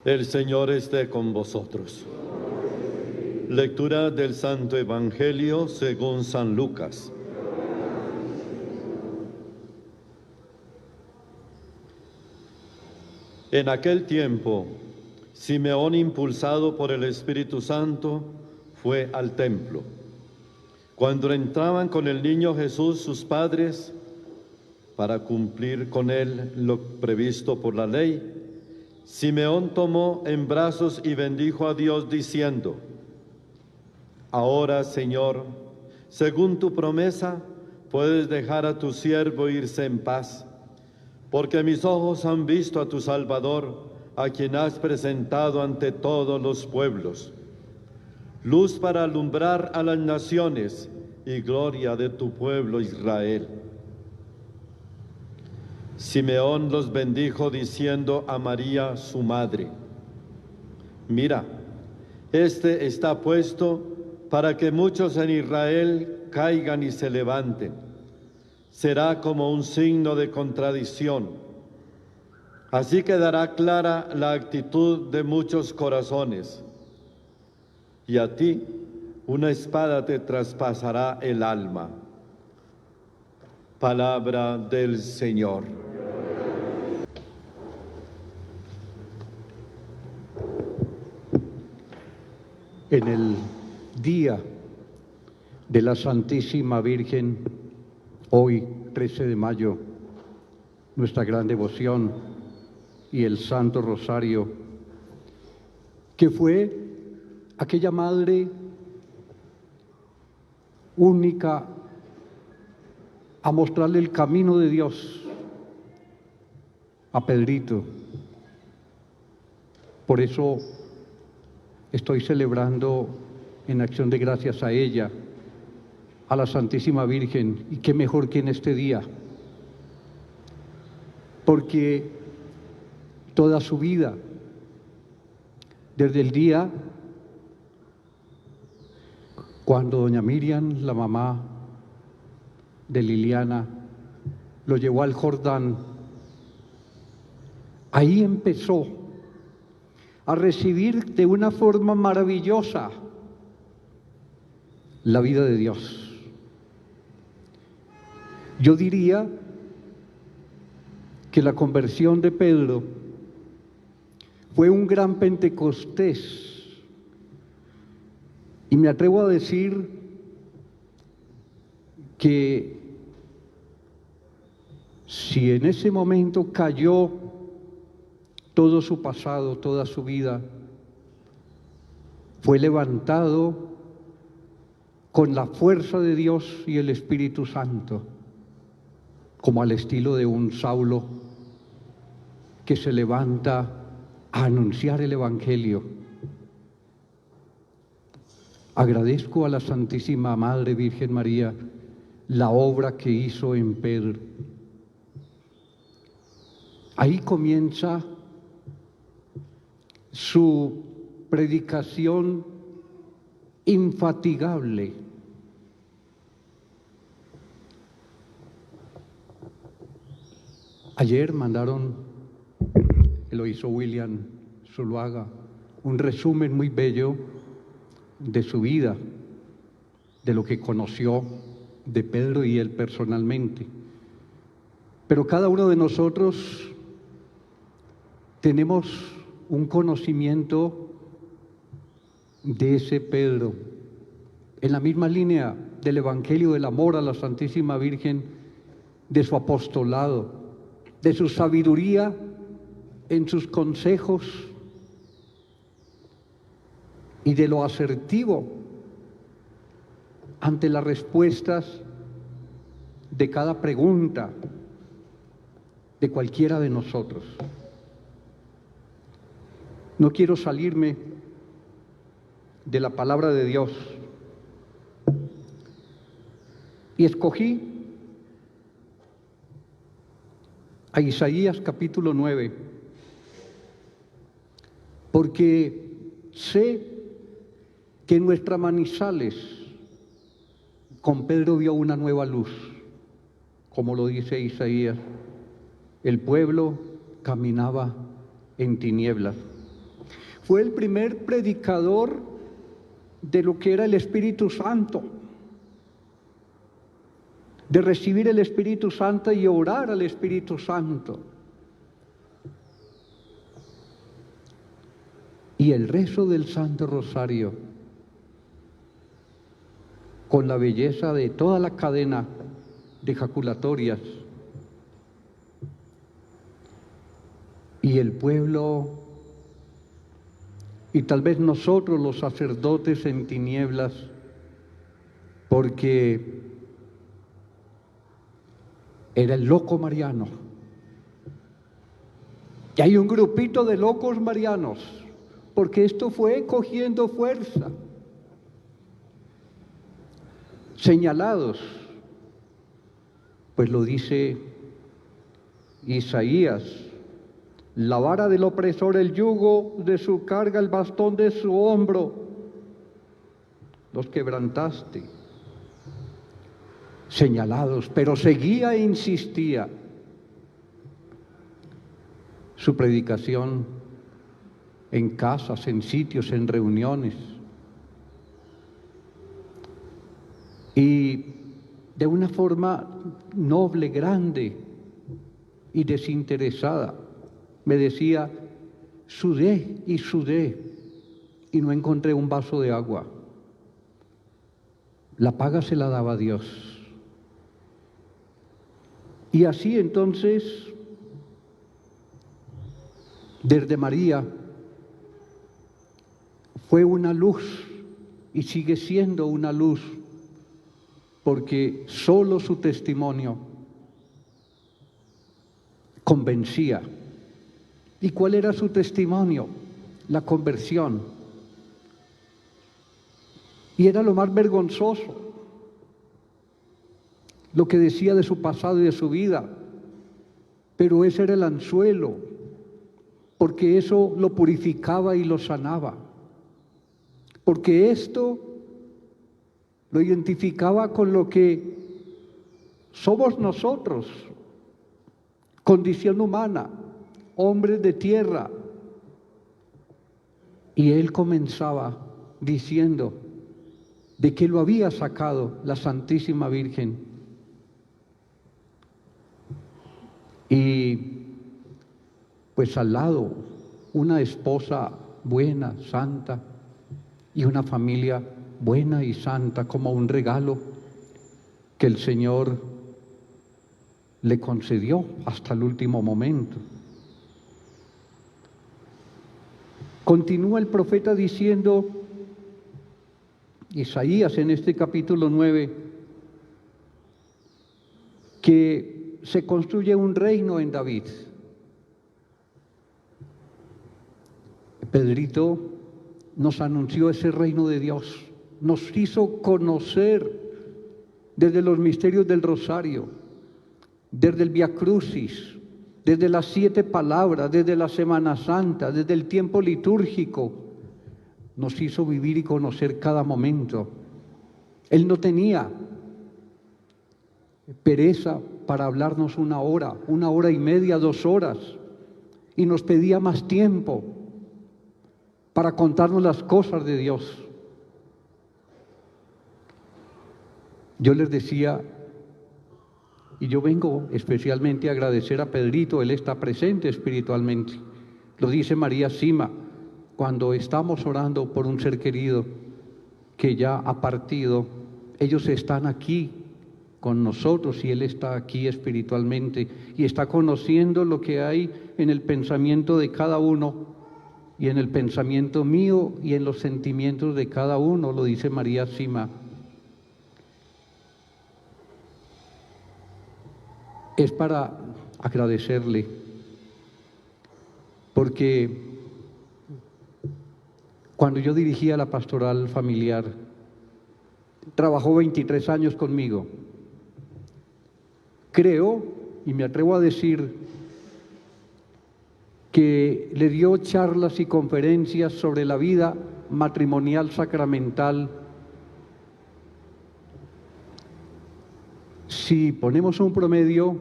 El Señor esté con vosotros. Lectura del Santo Evangelio según San Lucas. En aquel tiempo, Simeón, impulsado por el Espíritu Santo, fue al templo. Cuando entraban con el niño Jesús sus padres, para cumplir con él lo previsto por la ley, Simeón tomó en brazos y bendijo a Dios diciendo: Ahora, Señor, según tu promesa, puedes dejar a tu siervo irse en paz, porque mis ojos han visto a tu Salvador, a quien has presentado ante todos los pueblos, luz para alumbrar a las naciones y gloria de tu pueblo Israel. Simeón los bendijo diciendo a María, su madre: Mira, este está puesto para que muchos en Israel caigan y se levanten. Será como un signo de contradicción. Así quedará clara la actitud de muchos corazones. Y a ti una espada te traspasará el alma. Palabra del Señor. En el día de la Santísima Virgen, hoy 13 de mayo, nuestra gran devoción y el Santo Rosario, que fue aquella madre única a mostrarle el camino de Dios a Pedrito. Por eso estoy celebrando en acción de gracias a ella, a la Santísima Virgen, y qué mejor que en este día, porque toda su vida, desde el día cuando doña Miriam, la mamá de Liliana, lo llevó al Jordán, ahí empezó a recibir de una forma maravillosa la vida de Dios. Yo diría que la conversión de Pedro fue un gran Pentecostés, y me atrevo a decir que si en ese momento cayó todo su pasado, toda su vida, fue levantado con la fuerza de Dios y el Espíritu Santo, como al estilo de un Saulo que se levanta a anunciar el Evangelio. Agradezco a la Santísima Madre Virgen María la obra que hizo en Pedro. Ahí comienza su predicación infatigable. Ayer mandaron, lo hizo William Zuluaga, un resumen muy bello de su vida, de lo que conoció de Pedro y él personalmente. Pero cada uno de nosotros tenemos un conocimiento de ese Pedro, en la misma línea del Evangelio del amor a la Santísima Virgen, de su apostolado, de su sabiduría en sus consejos y de lo asertivo ante las respuestas de cada pregunta de cualquiera de nosotros. No quiero salirme de la palabra de Dios y escogí a Isaías capítulo 9, porque sé que en nuestra Manizales con Pedro vio una nueva luz, como lo dice Isaías. El pueblo caminaba en tinieblas, Fue el primer predicador de lo que era el Espíritu Santo, de recibir el Espíritu Santo y orar al Espíritu Santo. Y el rezo del Santo Rosario, con la belleza de toda la cadena de ejaculatorias. Y el pueblo, y tal vez nosotros los sacerdotes en tinieblas, porque era el loco mariano. Y hay un grupito de locos marianos, porque esto fue cogiendo fuerza. Señalados, pues lo dice Isaías: la vara del opresor, el yugo de su carga, el bastón de su hombro, los quebrantaste. Señalados, pero seguía e insistía. Su predicación en casas, en sitios, en reuniones. Y de una forma noble, grande y desinteresada, me decía: sudé y sudé y no encontré un vaso de agua. La paga se la daba Dios. Y así entonces, desde María, fue una luz y sigue siendo una luz, porque solo su testimonio convencía. ¿Y cuál era su testimonio? La conversión. Y era lo más vergonzoso, lo que decía de su pasado y de su vida, pero ese era el anzuelo, porque eso lo purificaba y lo sanaba, porque esto lo identificaba con lo que somos nosotros, condición humana, hombres de tierra. Y él comenzaba diciendo de que lo había sacado la Santísima Virgen. Y pues al lado una esposa buena, santa, y una familia buena y santa, como un regalo que el Señor le concedió hasta el último momento. Continúa el profeta diciendo, Isaías en este capítulo 9, que se construye un reino en David. Pedrito nos anunció ese reino de Dios, nos hizo conocer desde los misterios del rosario, desde el Vía Crucis, desde las 7 palabras, desde la Semana Santa, desde el tiempo litúrgico, nos hizo vivir y conocer cada momento. Él no tenía pereza para hablarnos 1 hora, 1 hora y media, 2 horas, y nos pedía más tiempo para contarnos las cosas de Dios. Yo les decía, y yo vengo especialmente a agradecer a Pedrito, él está presente espiritualmente. Lo dice María Sima, cuando estamos orando por un ser querido que ya ha partido, ellos están aquí con nosotros y él está aquí espiritualmente y está conociendo lo que hay en el pensamiento de cada uno y en el pensamiento mío y en los sentimientos de cada uno, lo dice María Sima. Es para agradecerle, porque cuando yo dirigía la pastoral familiar, trabajó 23 años conmigo. Creo, y me atrevo a decir, que le dio charlas y conferencias sobre la vida matrimonial sacramental. Si ponemos un promedio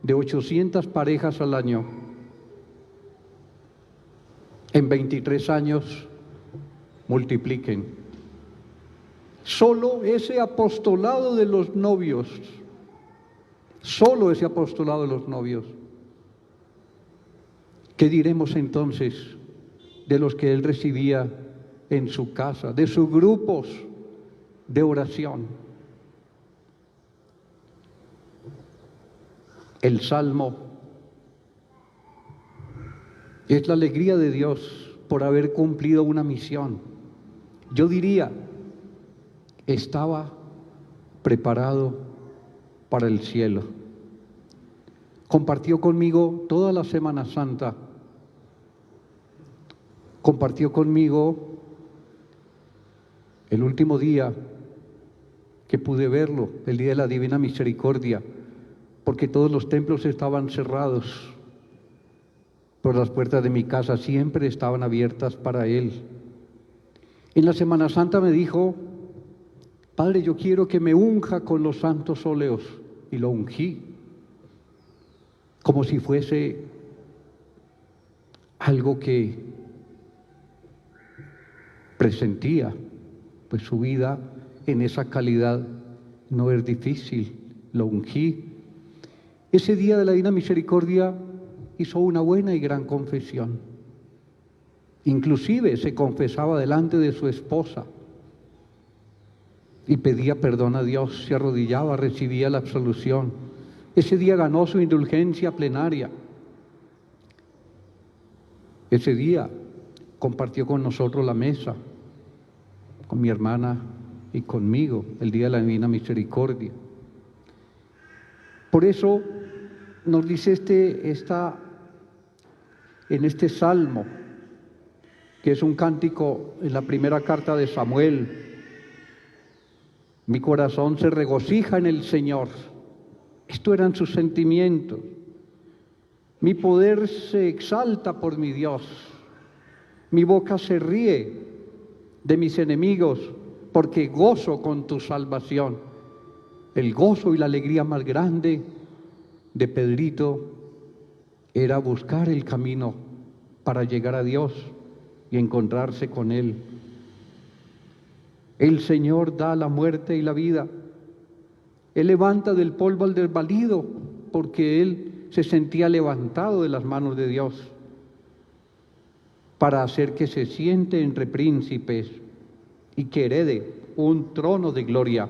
de 800 parejas al año, en 23 años multipliquen. Solo ese apostolado de los novios, solo ese apostolado de los novios. ¿Qué diremos entonces de los que él recibía en su casa, de sus grupos de oración? El Salmo es la alegría de Dios por haber cumplido una misión. Yo diría, estaba preparado para el cielo. Compartió conmigo toda la Semana Santa. Compartió conmigo el último día que pude verlo, el día de la Divina Misericordia, porque todos los templos estaban cerrados, pero las puertas de mi casa siempre estaban abiertas para él. En la Semana Santa me dijo: Padre, yo quiero que me unja con los santos óleos, y lo ungí, como si fuese algo que presentía, pues su vida en esa calidad no es difícil. Lo ungí. Ese día de la Divina Misericordia hizo una buena y gran confesión. Inclusive se confesaba delante de su esposa y pedía perdón a Dios, se arrodillaba, recibía la absolución. Ese día ganó su indulgencia plenaria. Ese día compartió con nosotros la mesa, con mi hermana y conmigo, el día de la Divina Misericordia. Por eso nos dice en este salmo, que es un cántico en la primera carta de Samuel: mi corazón se regocija en el Señor. Estos eran sus sentimientos. Mi poder se exalta por mi Dios. Mi boca se ríe de mis enemigos, porque gozo con tu salvación. El gozo y la alegría más grande de Pedrito era buscar el camino para llegar a Dios y encontrarse con Él. El Señor da la muerte y la vida. Él levanta del polvo al desvalido, porque Él se sentía levantado de las manos de Dios para hacer que se siente entre príncipes y que herede un trono de gloria.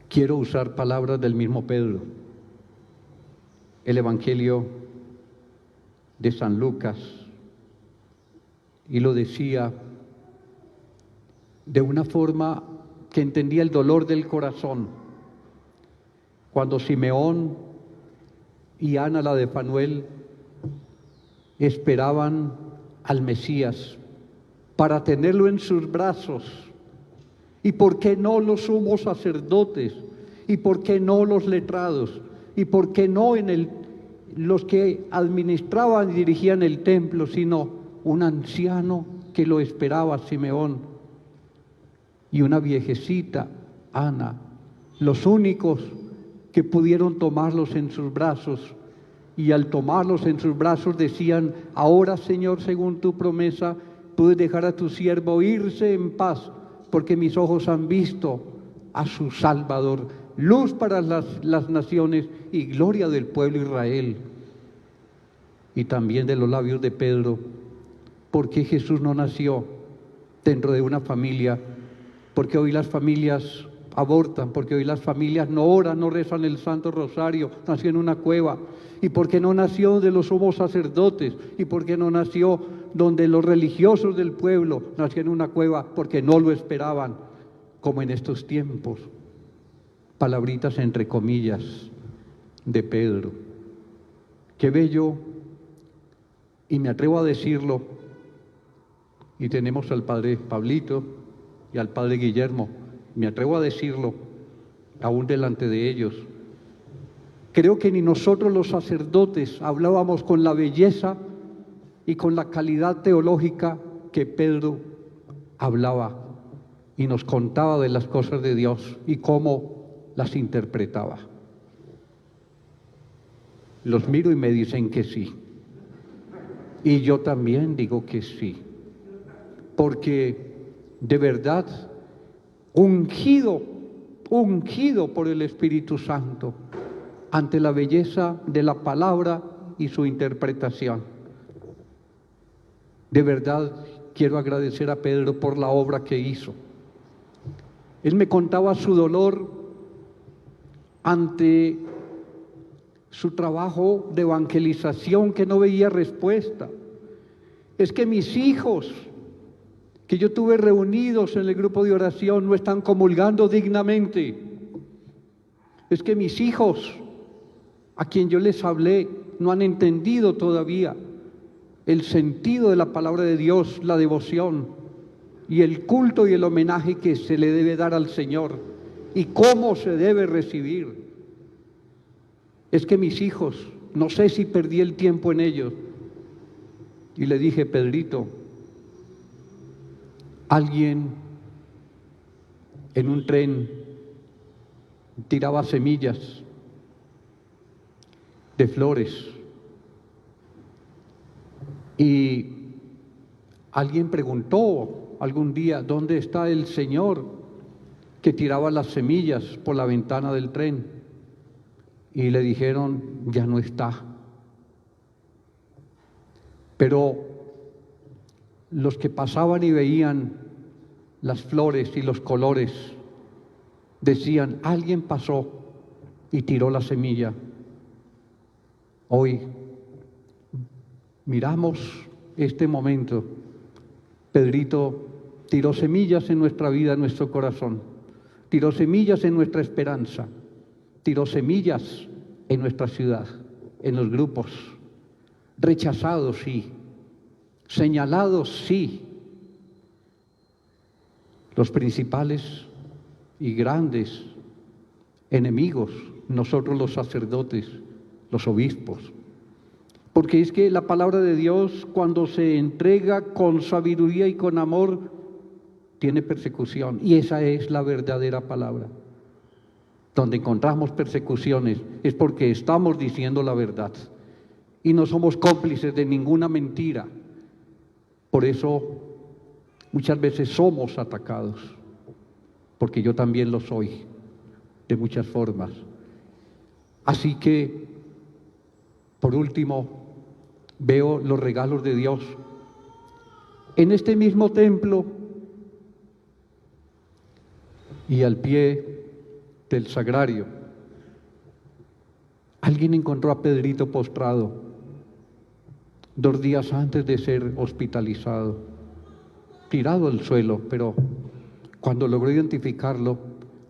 Quiero usar palabras del mismo Pedro. El Evangelio de San Lucas, y lo decía de una forma que entendía el dolor del corazón. Cuando Simeón y Ana, la de Fanuel, esperaban al Mesías para tenerlo en sus brazos, y por qué no los sumos sacerdotes, y por qué no los letrados, y por qué no los que administraban y dirigían el templo, sino un anciano que lo esperaba, Simeón, y una viejecita, Ana, los únicos que pudieron tomarlos en sus brazos. Y al tomarlos en sus brazos decían: ahora, Señor, según tu promesa, puedes dejar a tu siervo irse en paz, porque mis ojos han visto a su Salvador, luz para las naciones y gloria del pueblo Israel. Y también de los labios de Pedro: ¿por qué Jesús no nació dentro de una familia? Porque hoy las familias abortan, porque hoy las familias no oran, no rezan el Santo Rosario, nació en una cueva. ¿Y por qué no nació de los sumos sacerdotes? ¿Y por qué no nació donde los religiosos del pueblo? Nació en una cueva porque no lo esperaban, como en estos tiempos. Palabritas entre comillas de Pedro. Qué bello, y me atrevo a decirlo, y tenemos al padre Pablito y al padre Guillermo, me atrevo a decirlo aún delante de ellos. Creo que ni nosotros los sacerdotes hablábamos con la belleza y con la calidad teológica que Pedro hablaba y nos contaba de las cosas de Dios y cómo las interpretaba. Los miro y me dicen que sí. Y yo también digo que sí, porque de verdad, ungido por el Espíritu Santo, ante la belleza de la palabra y su interpretación. De verdad quiero agradecer a Pedro por la obra que hizo. Él me contaba su dolor ante su trabajo de evangelización, que no veía respuesta. Es que mis hijos, que yo tuve reunidos en el grupo de oración, no están comulgando dignamente. Es que mis hijos, a quien yo les hablé, no han entendido todavía el sentido de la palabra de Dios, la devoción y el culto y el homenaje que se le debe dar al Señor y cómo se debe recibir. Es que mis hijos, no sé si perdí el tiempo en ellos. Y le dije: Pedrito, alguien en un tren tiraba semillas de flores y alguien preguntó algún día: ¿dónde está el señor que tiraba las semillas por la ventana del tren? Y le dijeron: ya no está. Pero los que pasaban y veían las flores y los colores decían: alguien pasó y tiró la semilla. Hoy miramos este momento. Pedrito tiró semillas en nuestra vida, en nuestro corazón. Tiró semillas en nuestra esperanza. Tiró semillas en nuestra ciudad, en los grupos. Rechazados, sí. Señalados, sí. Los principales y grandes enemigos, nosotros los sacerdotes, los obispos. Porque es que la palabra de Dios, cuando se entrega con sabiduría y con amor, tiene persecución. Y esa es la verdadera palabra. Donde encontramos persecuciones es porque estamos diciendo la verdad y no somos cómplices de ninguna mentira. Por eso muchas veces somos atacados, porque yo también lo soy, de muchas formas. Así que, por último, veo los regalos de Dios. En este mismo templo y al pie del sagrario, alguien encontró a Pedrito postrado 2 días antes de ser hospitalizado, tirado al suelo, pero cuando logró identificarlo: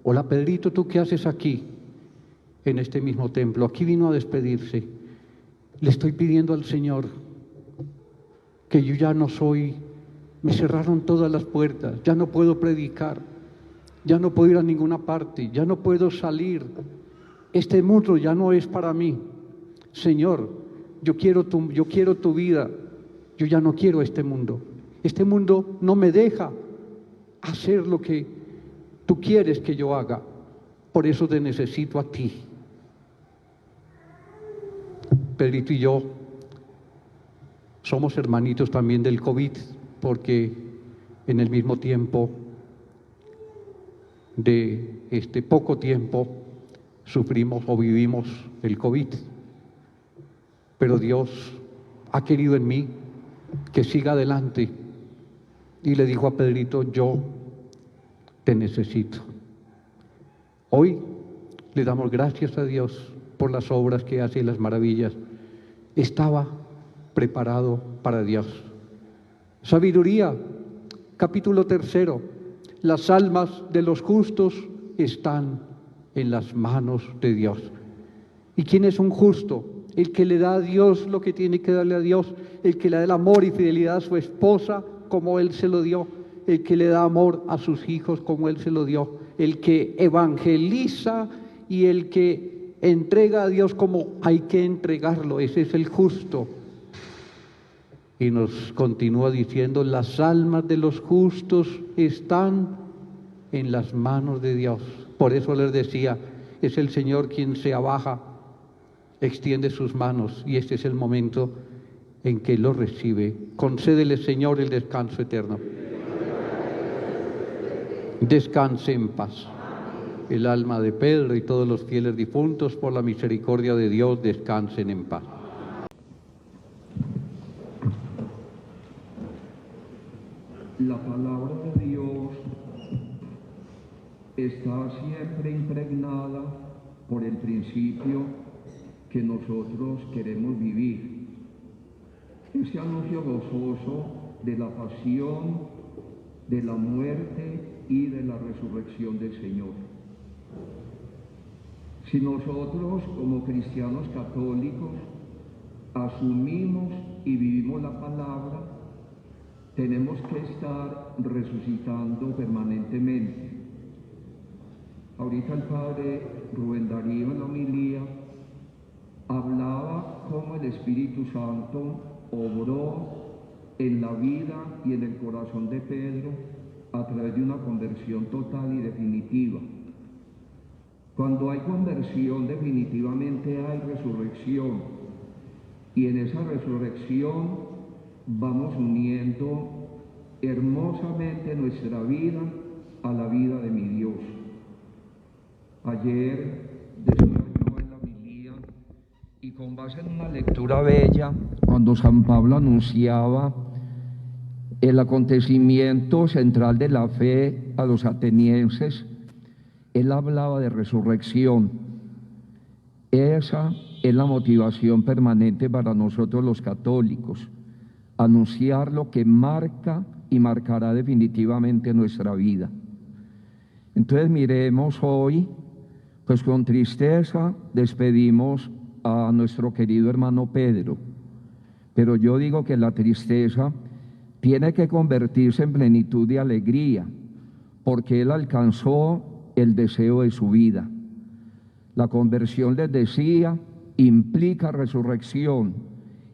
hola Pedrito, ¿tú qué haces aquí en este mismo templo? Aquí vino a despedirse. Le estoy pidiendo al Señor que yo ya no soy, me cerraron todas las puertas, ya no puedo predicar, ya no puedo ir a ninguna parte, ya no puedo salir. Este mundo ya no es para mí. Señor, yo quiero tu vida, yo ya no quiero este mundo. Este mundo no me deja hacer lo que tú quieres que yo haga. Por eso te necesito a ti. Pedrito y yo somos hermanitos también del COVID, porque en el mismo tiempo de este poco tiempo sufrimos o vivimos el COVID. Pero Dios ha querido en mí que siga adelante y le dijo a Pedrito: yo te necesito. Hoy le damos gracias a Dios por las obras que hace y las maravillas. Estaba preparado para Dios. Sabiduría, capítulo 3. Las almas de los justos están en las manos de Dios. ¿Y quién es un justo? El que le da a Dios lo que tiene que darle a Dios, el que le da el amor y fidelidad a su esposa como Él se lo dio, el que le da amor a sus hijos como Él se lo dio, el que evangeliza y el que entrega a Dios como hay que entregarlo. Ese es el justo. Y nos continúa diciendo: las almas de los justos están en las manos de Dios. Por eso les decía, es el Señor quien se abaja, extiende sus manos, y este es el momento en que los recibe. Concédele, Señor, el descanso eterno. Descanse en paz. El alma de Pedro y todos los fieles difuntos, por la misericordia de Dios, descansen en paz. La palabra de Dios está siempre impregnada por el principio que nosotros queremos vivir. Ese anuncio gozoso de la pasión, de la muerte y de la resurrección del Señor. Si nosotros como cristianos católicos asumimos y vivimos la palabra, tenemos que estar resucitando permanentemente. Ahorita el padre Rubén Darío en la homilía hablaba cómo el Espíritu Santo obró en la vida y en el corazón de Pedro a través de una conversión total y definitiva. Cuando hay conversión, definitivamente hay resurrección, y en esa resurrección vamos uniendo hermosamente nuestra vida a la vida de mi Dios. Ayer decía yo en la homilía, y con base en una lectura bella, cuando San Pablo anunciaba el acontecimiento central de la fe a los atenienses, él hablaba de resurrección. Esa es la motivación permanente para nosotros los católicos, anunciar lo que marca y marcará definitivamente nuestra vida. Entonces miremos hoy, pues con tristeza despedimos a nuestro querido hermano Pedro, pero yo digo que la tristeza tiene que convertirse en plenitud de alegría, porque él alcanzó el deseo de su vida. La conversión, les decía, implica resurrección,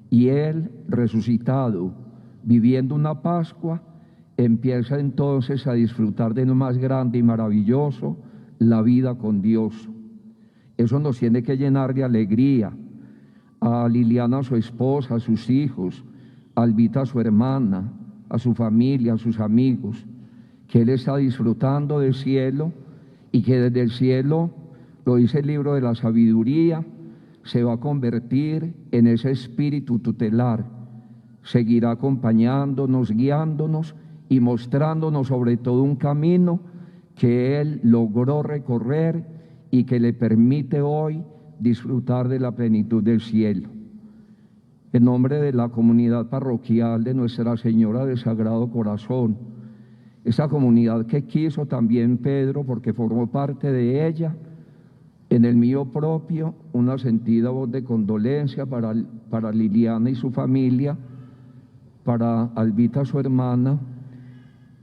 y él, resucitado, viviendo una Pascua, empieza entonces a disfrutar de lo más grande y maravilloso, la vida con Dios. Eso nos tiene que llenar de alegría. A Liliana, su esposa, a sus hijos, a Albita, su hermana, a su familia, a sus amigos, que él está disfrutando del cielo, y que desde el cielo, lo dice el libro de la sabiduría, se va a convertir en ese espíritu tutelar. Seguirá acompañándonos, guiándonos y mostrándonos sobre todo un camino que él logró recorrer y que le permite hoy disfrutar de la plenitud del cielo. En nombre de la comunidad parroquial de Nuestra Señora del Sagrado Corazón, esa comunidad que quiso también Pedro, porque formó parte de ella, en el mío propio, una sentida voz de condolencia para Liliana y su familia, para Albita, su hermana.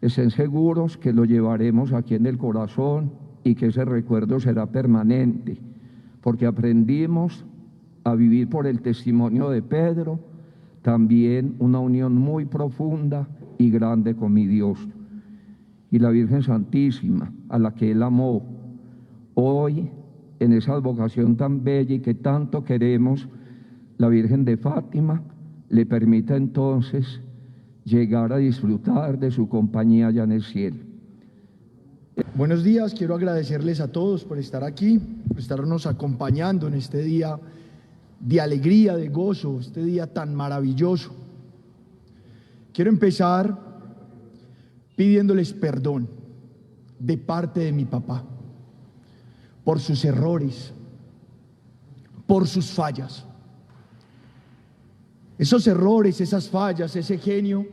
Estén seguros que lo llevaremos aquí en el corazón y que ese recuerdo será permanente, porque aprendimos a vivir por el testimonio de Pedro, también una unión muy profunda y grande con mi Dios. Y la Virgen Santísima, a la que él amó, hoy, en esa advocación tan bella y que tanto queremos, la Virgen de Fátima, le permita entonces llegar a disfrutar de su compañía allá en el cielo. Buenos días, quiero agradecerles a todos por estar aquí, por estarnos acompañando en este día de alegría, de gozo, este día tan maravilloso. Quiero empezar pidiéndoles perdón de parte de mi papá por sus errores, por sus fallas. Esos errores, esas fallas, ese genio,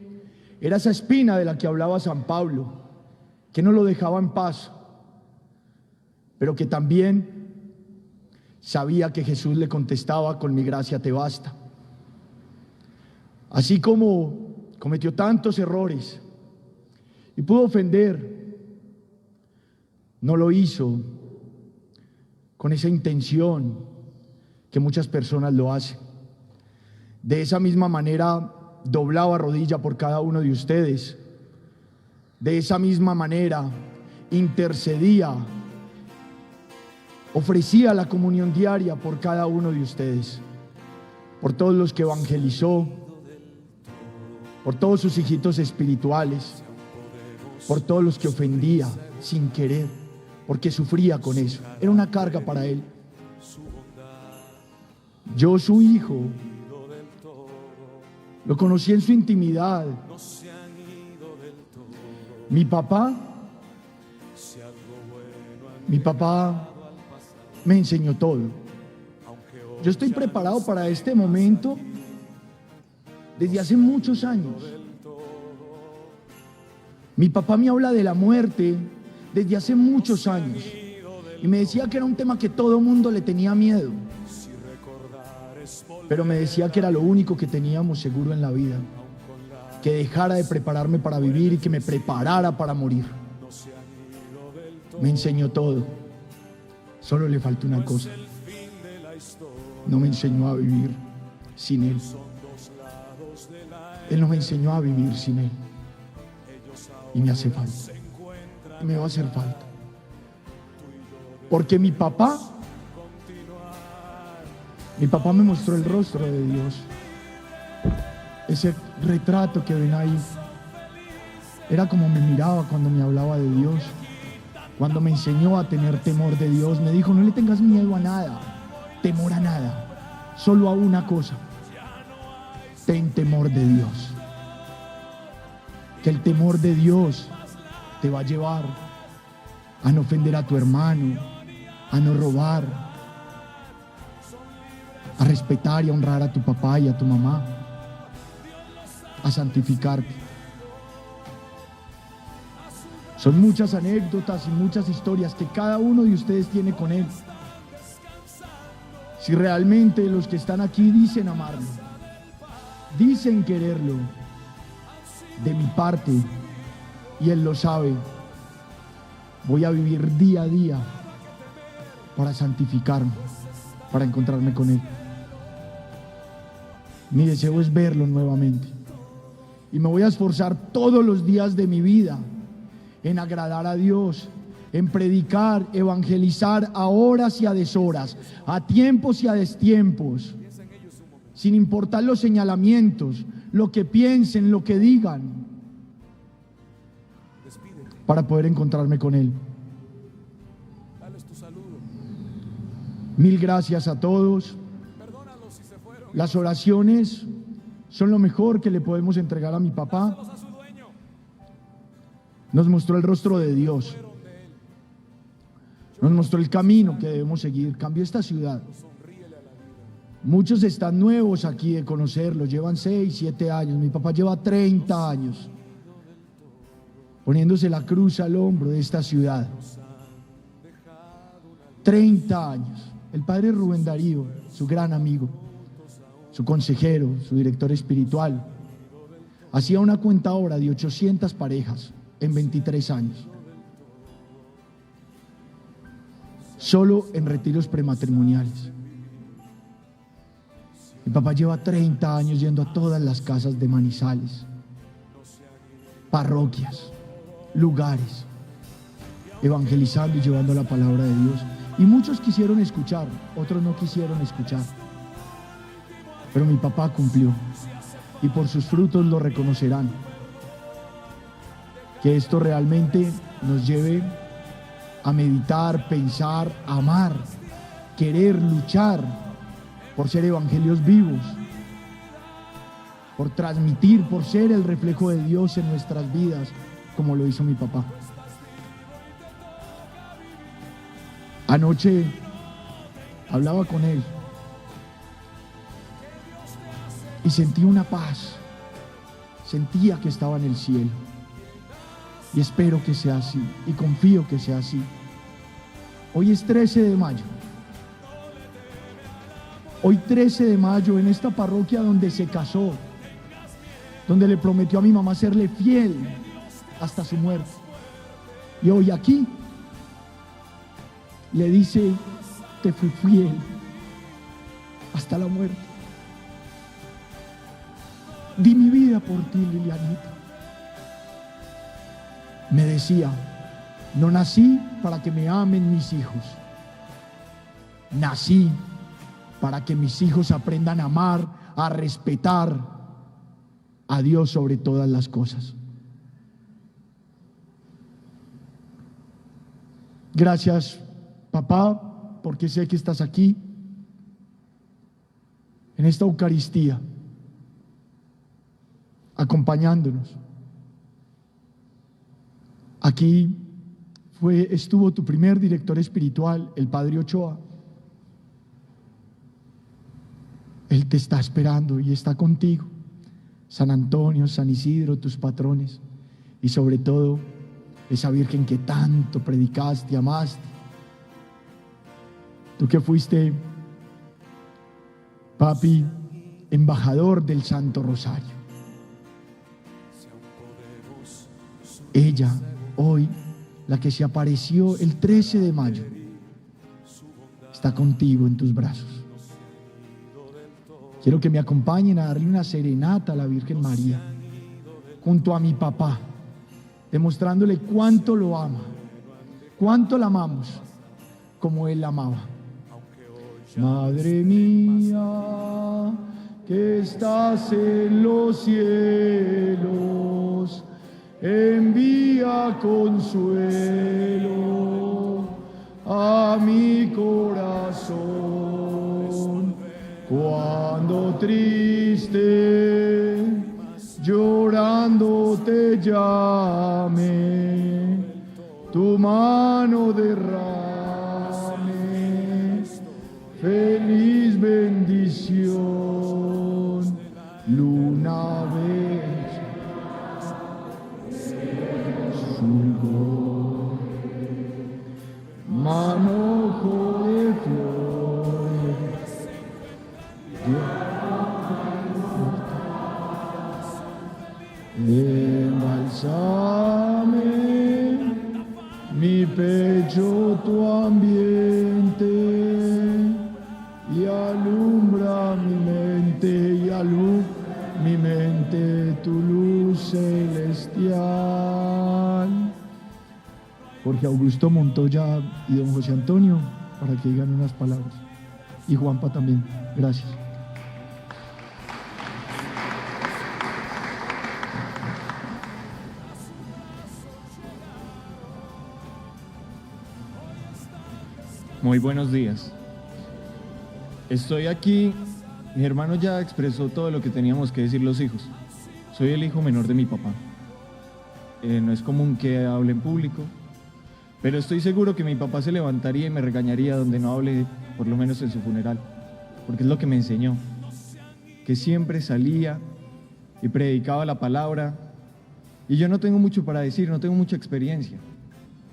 era esa espina de la que hablaba San Pablo, que no lo dejaba en paz, pero que también sabía que Jesús le contestaba: con mi gracia te basta. Así como cometió tantos errores y pudo ofender, no lo hizo con esa intención que muchas personas lo hacen. De esa misma manera doblaba rodilla por cada uno de ustedes. De esa misma manera intercedía, ofrecía la comunión diaria por cada uno de ustedes, por todos los que evangelizó, por todos sus hijitos espirituales, por todos los que ofendía sin querer, porque sufría con eso. Era una carga para él. Yo, su hijo, lo conocí en su intimidad. Mi papá me enseñó todo. Yo estoy preparado para este momento desde hace muchos años. Mi papá me habla de la muerte desde hace muchos años y me decía que era un tema que todo mundo le tenía miedo, pero me decía que era lo único que teníamos seguro en la vida, que dejara de prepararme para vivir y que me preparara para morir. Me enseñó todo. Solo le falta una cosa: no me enseñó a vivir sin él. Él no me enseñó a vivir sin él. Y me hace falta. Y me va a hacer falta. Porque mi papá me mostró el rostro de Dios. Ese retrato que ven ahí era como me miraba cuando me hablaba de Dios. Cuando me enseñó a tener temor de Dios, me dijo: no le tengas miedo a nada, temor a nada, solo a una cosa: ten temor de Dios. Que el temor de Dios te va a llevar a no ofender a tu hermano, a no robar, a respetar y a honrar a tu papá y a tu mamá, a santificarte. Son muchas anécdotas y muchas historias que cada uno de ustedes tiene con él. Si realmente los que están aquí dicen amarlo, dicen quererlo, de mi parte, y él lo sabe, voy a vivir día a día para santificarme, para encontrarme con él. Mi deseo es verlo nuevamente y me voy a esforzar todos los días de mi vida en agradar a Dios, en predicar, evangelizar a horas y a deshoras, a tiempos y a destiempos, sin importar los señalamientos, lo que piensen, lo que digan, para poder encontrarme con él. Mil gracias a todos. Las oraciones son lo mejor que le podemos entregar a mi papá. Nos mostró el rostro de Dios. Nos mostró el camino que debemos seguir. Cambió esta ciudad. Muchos están nuevos aquí de conocerlo. Llevan 6, 7 años. Mi papá lleva 30 años poniéndose la cruz al hombro de esta ciudad. 30 años. El padre Rubén Darío, su gran amigo, su consejero, su director espiritual, hacía una cuenta ahora de 800 parejas en 23 años. Solo en retiros prematrimoniales. Mi papá lleva 30 años yendo a todas las casas de Manizales, parroquias, lugares, evangelizando y llevando la palabra de Dios. Y muchos quisieron escuchar, otros no quisieron escuchar. Pero mi papá cumplió, y por sus frutos lo reconocerán. Que esto realmente nos lleve a meditar, pensar, amar, querer, luchar por ser evangelios vivos, por transmitir, por ser el reflejo de Dios en nuestras vidas, como lo hizo mi papá. Anoche hablaba con él y sentí una paz, sentía que estaba en el cielo. Y espero que sea así, y confío que sea así. Hoy es 13 de mayo. Hoy 13 de mayo, en esta parroquia donde se casó, donde le prometió a mi mamá serle fiel hasta su muerte. Y hoy aquí le dice: te fui fiel hasta la muerte. Di mi vida por ti, Lilianita. Me decía: no nací para que me amen mis hijos. Nací para que mis hijos aprendan a amar, a respetar a Dios sobre todas las cosas. Gracias, papá, porque sé que estás aquí, en esta Eucaristía, acompañándonos. Aquí estuvo tu primer director espiritual, el Padre Ochoa. Él te está esperando y está contigo. San Antonio, San Isidro, tus patrones, y sobre todo esa Virgen que tanto predicaste, amaste. Tú que fuiste, papi, embajador del Santo Rosario. Ella, hoy, la que se apareció el 13 de mayo, está contigo en tus brazos. Quiero que me acompañen a darle una serenata a la Virgen María, junto a mi papá, demostrándole cuánto lo ama, cuánto la amamos, como él la amaba. Madre mía, que estás en los cielos, envía consuelo a mi corazón, cuando triste, llorando te llame, tu mano derrame, feliz bendición, luna bella, fulgor, manojo de flores, embalsame mi pecho tu ambiente y alumbra mi mente tu luz celestial. Jorge Augusto Montoya y don José Antonio, para que digan unas palabras, y Juanpa también. Gracias. Muy buenos días. Estoy aquí, mi hermano ya expresó todo lo que teníamos que decir los hijos. Soy el hijo menor de mi papá. No es común que hable en público, pero estoy seguro que mi papá se levantaría y me regañaría donde no hable, por lo menos en su funeral, porque es lo que me enseñó, que siempre salía y predicaba la palabra, y yo no tengo mucho para decir, no tengo mucha experiencia,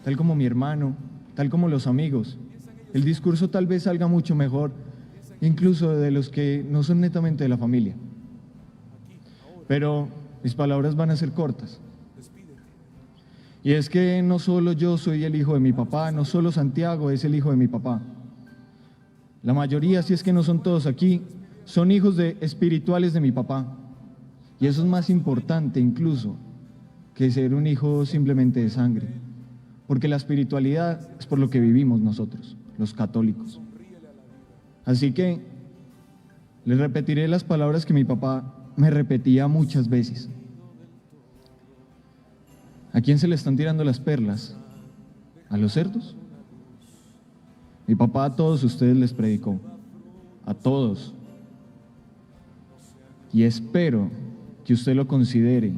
tal como mi hermano, tal como los amigos. El discurso tal vez salga mucho mejor, incluso de los que no son netamente de la familia. Pero mis palabras van a ser cortas. Y es que no solo yo soy el hijo de mi papá, no solo Santiago es el hijo de mi papá. La mayoría, si es que no son todos aquí, son hijos espirituales de mi papá. Y eso es más importante incluso que ser un hijo simplemente de sangre. Porque la espiritualidad es por lo que vivimos nosotros, los católicos. Así que les repetiré las palabras que mi papá me repetía muchas veces. ¿A quién se le están tirando las perlas? ¿A los cerdos? Mi papá a todos ustedes les predicó, a todos. Y espero que usted lo considere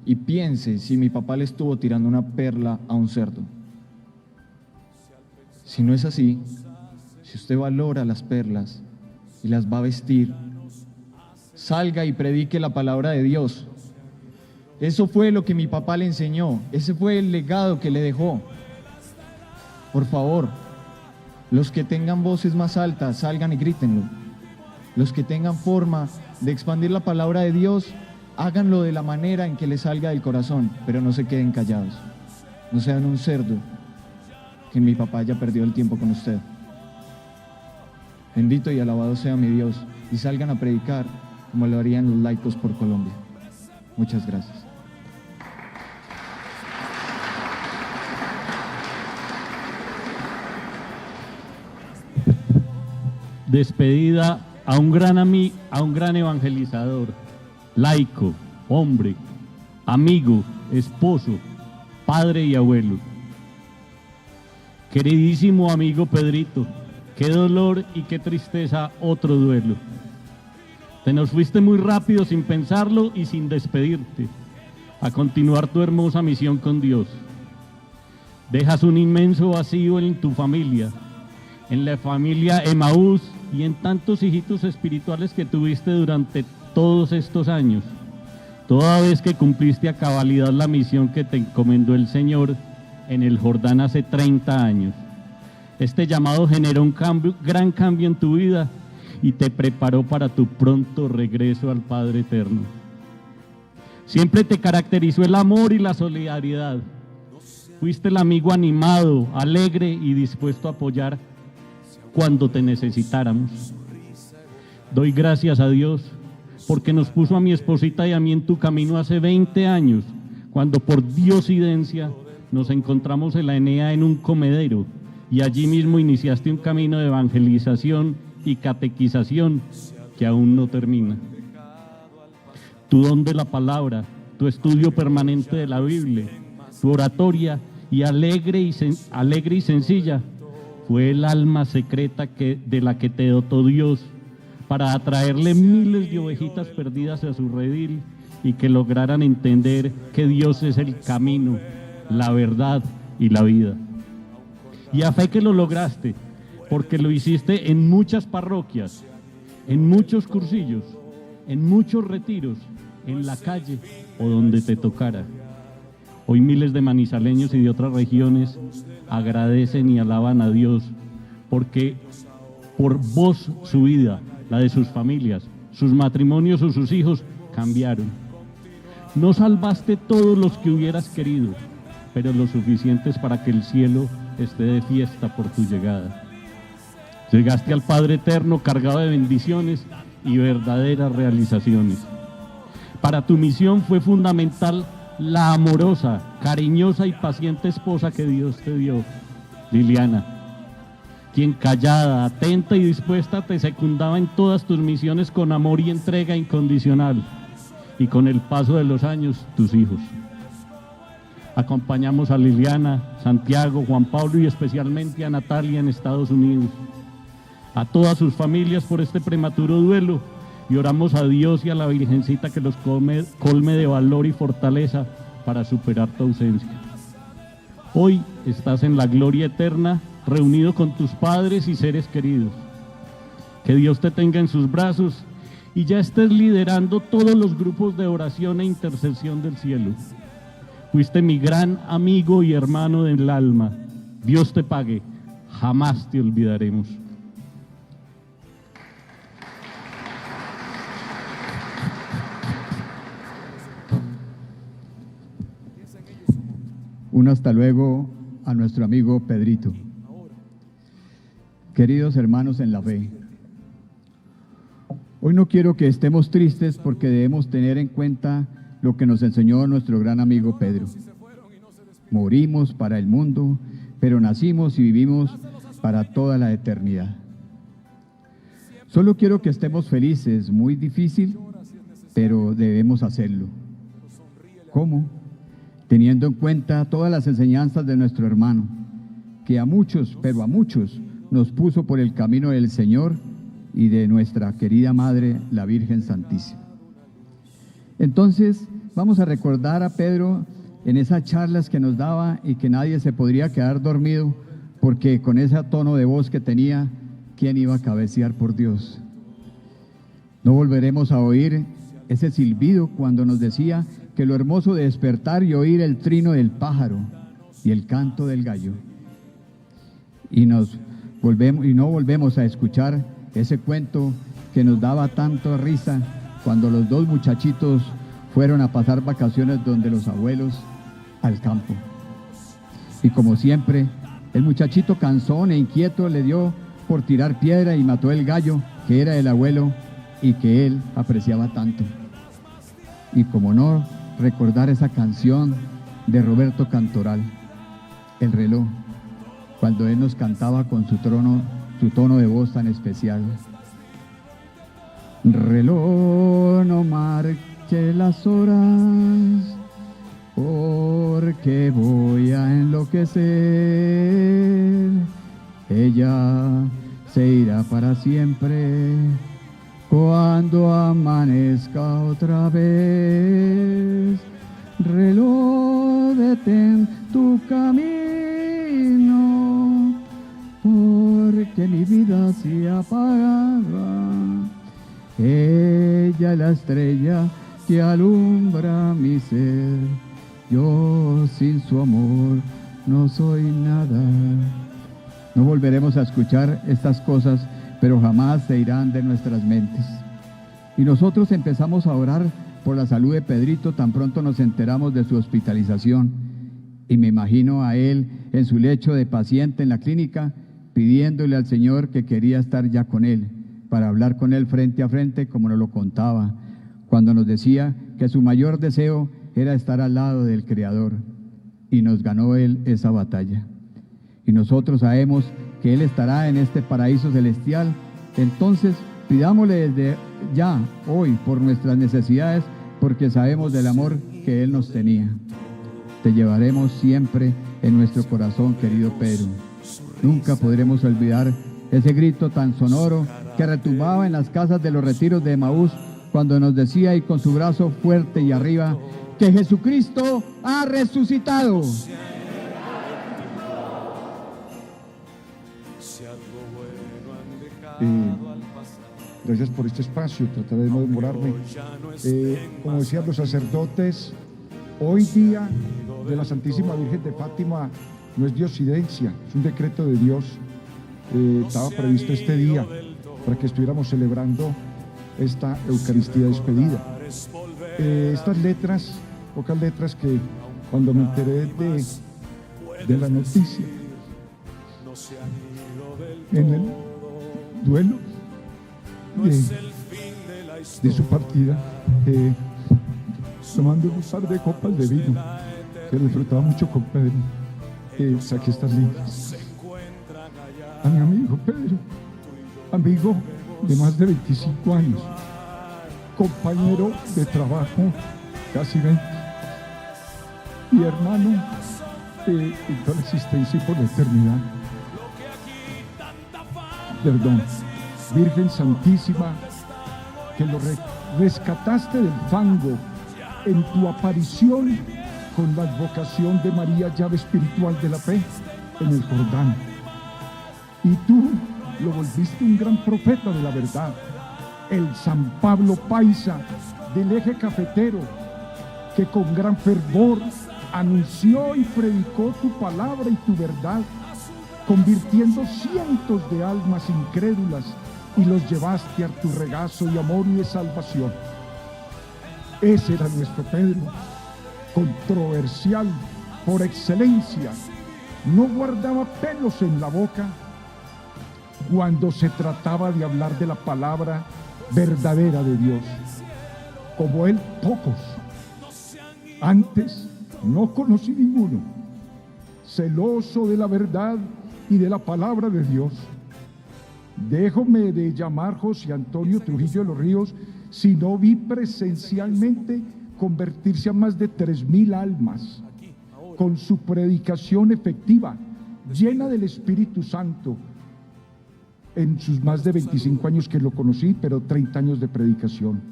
y piense si mi papá le estuvo tirando una perla a un cerdo. Si no es así, si usted valora las perlas y las va a vestir, salga y predique la palabra de Dios. Eso fue lo que mi papá le enseñó, ese fue el legado que le dejó. Por favor, los que tengan voces más altas, salgan y grítenlo. Los que tengan forma de expandir la palabra de Dios, háganlo de la manera en que les salga del corazón, pero no se queden callados. No sean un cerdo, que mi papá haya perdido el tiempo con usted. Bendito y alabado sea mi Dios, y salgan a predicar como lo harían los laicos por Colombia. Muchas gracias. Despedida a un gran evangelizador, laico, hombre, amigo, esposo, padre y abuelo. Queridísimo amigo Pedrito, qué dolor y qué tristeza otro duelo. Te nos fuiste muy rápido sin pensarlo y sin despedirte, a continuar tu hermosa misión con Dios. Dejas un inmenso vacío en tu familia, en la familia Emaús y en tantos hijitos espirituales que tuviste durante todos estos años, toda vez que cumpliste a cabalidad la misión que te encomendó el Señor en el Jordán hace 30 años. Este llamado generó un gran cambio en tu vida y te preparó para tu pronto regreso al Padre Eterno. Siempre te caracterizó el amor y la solidaridad. Fuiste el amigo animado, alegre y dispuesto a apoyar cuando te necesitáramos. Doy gracias a Dios porque nos puso a mi esposita y a mí en tu camino hace 20 años, cuando por diosidencia nos encontramos en la Enea en un comedero y allí mismo iniciaste un camino de evangelización y catequización que aún no termina. Tu don de la palabra, tu estudio permanente de la Biblia, tu oratoria y alegre y sencilla fue el alma secreta de la que te dotó Dios para atraerle miles de ovejitas perdidas a su redil y que lograran entender que Dios es el camino, la verdad y la vida. Y a fe que lo lograste, porque lo hiciste en muchas parroquias, en muchos cursillos, en muchos retiros, en la calle o donde te tocara. Hoy miles de manizaleños y de otras regiones agradecen y alaban a Dios, porque por vos su vida, la de sus familias, sus matrimonios o sus hijos cambiaron. No salvaste todos los que hubieras querido, pero lo suficientes para que el cielo esté de fiesta por tu llegada. Llegaste al Padre Eterno cargado de bendiciones y verdaderas realizaciones. Para tu misión fue fundamental la amorosa, cariñosa y paciente esposa que Dios te dio, Liliana, quien callada, atenta y dispuesta te secundaba en todas tus misiones con amor y entrega incondicional, y con el paso de los años, tus hijos. Acompañamos a Liliana, Santiago, Juan Pablo y especialmente a Natalia en Estados Unidos, a todas sus familias por este prematuro duelo, y oramos a Dios y a la Virgencita que los colme de valor y fortaleza para superar tu ausencia. Hoy estás en la gloria eterna, reunido con tus padres y seres queridos. Que Dios te tenga en sus brazos y ya estés liderando todos los grupos de oración e intercesión del cielo. Fuiste mi gran amigo y hermano del alma. Dios te pague, jamás te olvidaremos. Un hasta luego a nuestro amigo Pedrito. Queridos hermanos en la fe, hoy no quiero que estemos tristes porque debemos tener en cuenta lo que nos enseñó nuestro gran amigo Pedro. Morimos para el mundo, pero nacimos y vivimos para toda la eternidad. Solo quiero que estemos felices, muy difícil, pero debemos hacerlo. ¿Cómo? Teniendo en cuenta todas las enseñanzas de nuestro hermano, que a muchos, pero a muchos, nos puso por el camino del Señor y de nuestra querida Madre, la Virgen Santísima. Entonces, vamos a recordar a Pedro en esas charlas que nos daba y que nadie se podría quedar dormido, porque con ese tono de voz que tenía, ¿quién iba a cabecear por Dios? No volveremos a oír ese silbido cuando nos decía que lo hermoso de despertar y oír el trino del pájaro y el canto del gallo. Y no volvemos a escuchar ese cuento que nos daba tanto risa cuando los dos muchachitos fueron a pasar vacaciones donde los abuelos al campo. Y como siempre, el muchachito cansón e inquieto le dio por tirar piedra y mató el gallo que era el abuelo y que él apreciaba tanto. Y como no, recordar esa canción de Roberto Cantoral, El reloj, cuando él nos cantaba con su tono de voz tan especial. Reloj, no marches que las horas, porque voy a enloquecer. Ella se irá para siempre cuando amanezca otra vez. Reloj, detén tu camino, porque mi vida se apagaba. Ella es la estrella que alumbra mi ser. Yo sin su amor no soy nada. No volveremos a escuchar estas cosas, pero jamás se irán de nuestras mentes. Y nosotros empezamos a orar por la salud de Pedrito tan pronto nos enteramos de su hospitalización. Y me imagino a él en su lecho de paciente en la clínica, pidiéndole al Señor que quería estar ya con él, para hablar con él frente a frente, como nos lo contaba, cuando nos decía que su mayor deseo era estar al lado del Creador. Y nos ganó él esa batalla. Y nosotros sabemos que él estará en este paraíso celestial. Entonces pidámosle desde ya, hoy, por nuestras necesidades, porque sabemos del amor que él nos tenía. Te llevaremos siempre en nuestro corazón, querido Pedro. Nunca podremos olvidar ese grito tan sonoro que retumbaba en las casas de los retiros de Emaús, cuando nos decía, y con su brazo fuerte y arriba, que Jesucristo ha resucitado. Gracias por este espacio, trataré de no demorarme. Como decían los sacerdotes, hoy día de la Santísima Virgen de Fátima no es diosidencia, es un decreto de Dios. Estaba previsto este día para que estuviéramos celebrando esta Eucaristía despedida. Estas letras, pocas letras que cuando me enteré de la noticia, en el duelo de su partida, tomando un par de copas de vino que disfrutaba mucho con Pedro, saqué estas líneas a mi amigo Pedro, amigo de más de 25 años, compañero de trabajo casi 20 y hermano en toda la existencia y por la eternidad. Perdón, Virgen Santísima, que lo rescataste del fango en tu aparición con la advocación de María, llave espiritual de la fe, en el Jordán. Y tú lo volviste un gran profeta de la verdad, el San Pablo Paisa del eje cafetero, que con gran fervor anunció y predicó tu palabra y tu verdad, convirtiendo cientos de almas incrédulas, y los llevaste a tu regazo de amor y de salvación. Ese era nuestro Pedro, controversial por excelencia, no guardaba pelos en la boca cuando se trataba de hablar de la palabra verdadera de Dios. Como él, pocos. Antes no conocí ninguno, celoso de la verdad y de la palabra de Dios. Déjome de llamar José Antonio Trujillo de los Ríos si no vi presencialmente convertirse a más de 3.000 almas con su predicación efectiva, llena del Espíritu Santo, en sus más de 25 años que lo conocí, pero 30 años de predicación.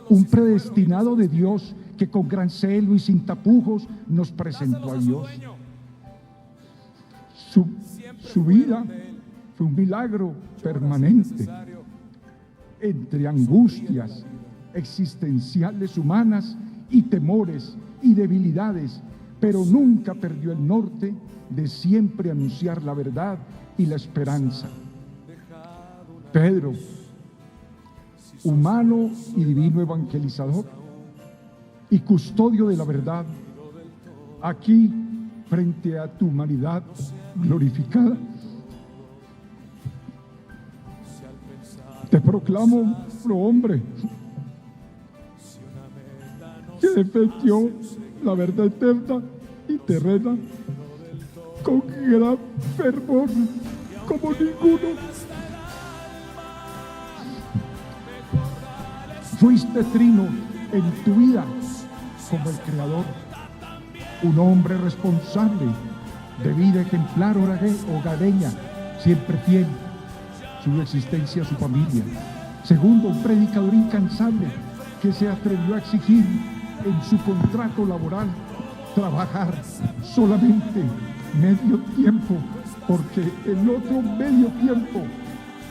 Un predestinado de Dios que con gran celo y sin tapujos nos presentó a Dios. Su vida fue un milagro permanente entre angustias existenciales humanas y temores y debilidades, pero nunca perdió el norte de siempre anunciar la verdad y la esperanza. Pedro, humano y divino evangelizador y custodio de la verdad, aquí frente a tu humanidad glorificada, te proclamo prohombre que defendió la verdad eterna y terrena con gran fervor como ninguno. Fuiste trino en tu vida como el Creador. Un hombre responsable, de vida ejemplar, hogareña, siempre fiel, su existencia a su familia. Segundo, un predicador incansable que se atrevió a exigir en su contrato laboral trabajar solamente medio tiempo, porque el otro medio tiempo,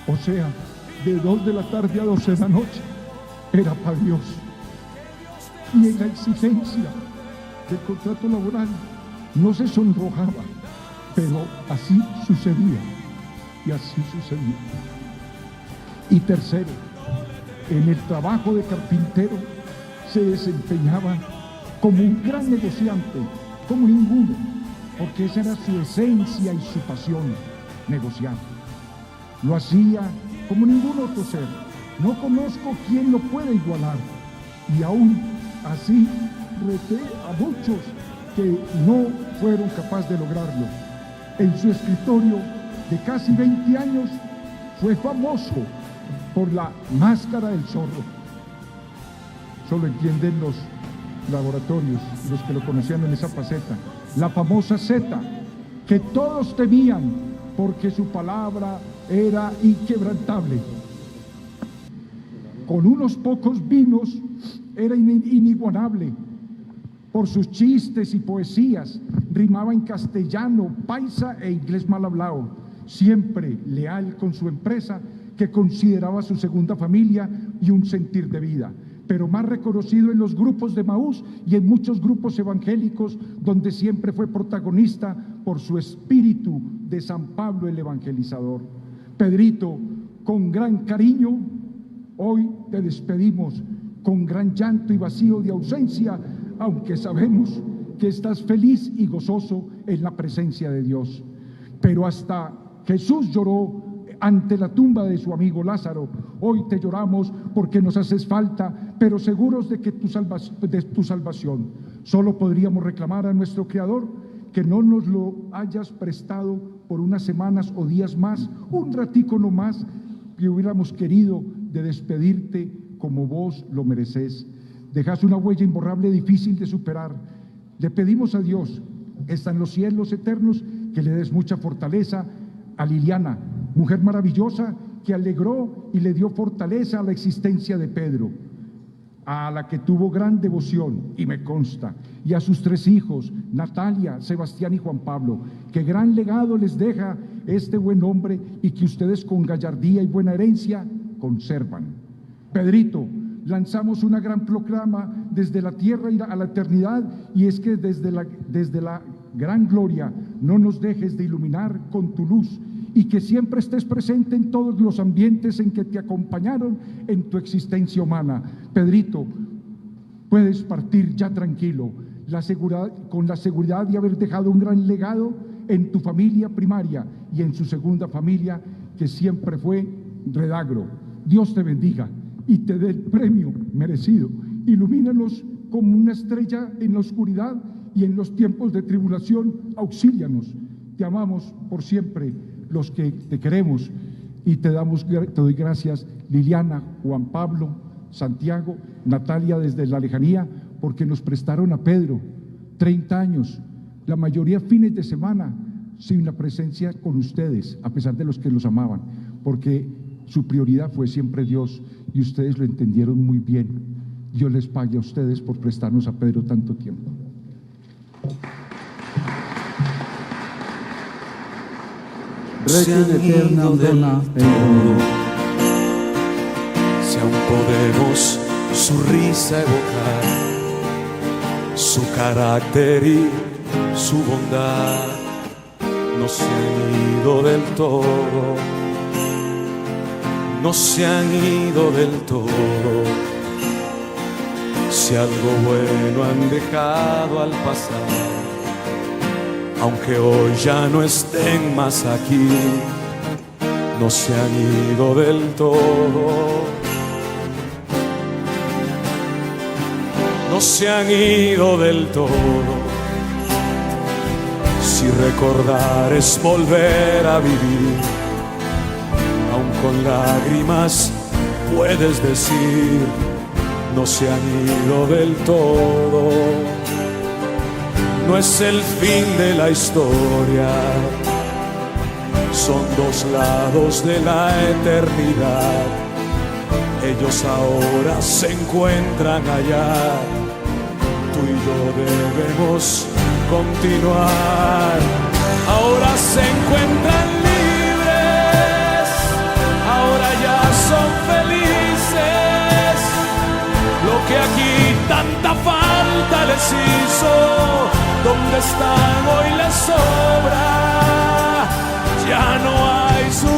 o sea, de 2 de la tarde a 12 de la noche, era para Dios. Y en la exigencia del contrato laboral no se sonrojaba, pero así sucedía, y así sucedió. Y tercero, en el trabajo de carpintero se desempeñaba como un gran negociante, como ninguno, porque esa era su esencia y su pasión, negociar. Lo hacía como ningún otro ser. No conozco quién lo pueda igualar. Y aún así reté a muchos que no fueron capaces de lograrlo. En su escritorio de casi 20 años fue famoso por la máscara del zorro. Solo entienden los laboratorios, los que lo conocían en esa faceta. La famosa Z, que todos temían porque su palabra era inquebrantable. Con unos pocos vinos era inigualable. Por sus chistes y poesías, rimaba en castellano, paisa e inglés mal hablado. Siempre leal con su empresa, que consideraba su segunda familia y un sentir de vida, pero más reconocido en los grupos de Maús y en muchos grupos evangélicos, donde siempre fue protagonista por su espíritu de San Pablo el evangelizador. Pedrito, con gran cariño, hoy te despedimos con gran llanto y vacío de ausencia, aunque sabemos que estás feliz y gozoso en la presencia de Dios. Pero hasta Jesús lloró ante la tumba de su amigo Lázaro. Hoy te lloramos porque nos haces falta, pero seguros de que tu salvación. Solo podríamos reclamar a nuestro Creador que no nos lo hayas prestado por unas semanas o días más, un ratico no más, que hubiéramos querido de despedirte como vos lo mereces. Dejas una huella imborrable difícil de superar. Le pedimos a Dios, está en los cielos eternos, que le des mucha fortaleza a Liliana, mujer maravillosa que alegró y le dio fortaleza a la existencia de Pedro, a la que tuvo gran devoción, y me consta, y a sus 3 hijos, Natalia, Sebastián y Juan Pablo, que gran legado les deja este buen hombre y que ustedes con gallardía y buena herencia conservan. Pedrito, lanzamos una gran proclama desde la tierra a la eternidad, y es que desde la gran gloria no nos dejes de iluminar con tu luz, y que siempre estés presente en todos los ambientes en que te acompañaron en tu existencia humana. Pedrito, puedes partir ya tranquilo, con la seguridad de haber dejado un gran legado en tu familia primaria y en su segunda familia, que siempre fue Redagro. Dios te bendiga y te dé el premio merecido. Ilumínanos como una estrella en la oscuridad, y en los tiempos de tribulación auxílianos. Te amamos por siempre los que te queremos, y te doy gracias, Liliana, Juan Pablo, Santiago, Natalia desde la lejanía, porque nos prestaron a Pedro 30 años, la mayoría fines de semana, sin la presencia con ustedes, a pesar de los que los amaban, porque su prioridad fue siempre Dios, y ustedes lo entendieron muy bien. Dios les pague a ustedes por prestarnos a Pedro tanto tiempo. Requiem aeternam dona Pedro. Si aún podemos su risa evocar, su carácter y su bondad, no se han ido del todo, no se han ido del todo. Si algo bueno han dejado al pasar, aunque hoy ya no estén más aquí, no se han ido del todo, no se han ido del todo. Si recordar es volver a vivir, aun con lágrimas puedes decir, no se han ido del todo. No es el fin de la historia, son dos lados de la eternidad. Ellos ahora se encuentran allá, tú y yo debemos continuar. Ahora se encuentran libres, ahora ya son felices. Lo que aquí tanta falta les hizo, donde están hoy les sobra. Ya no hay su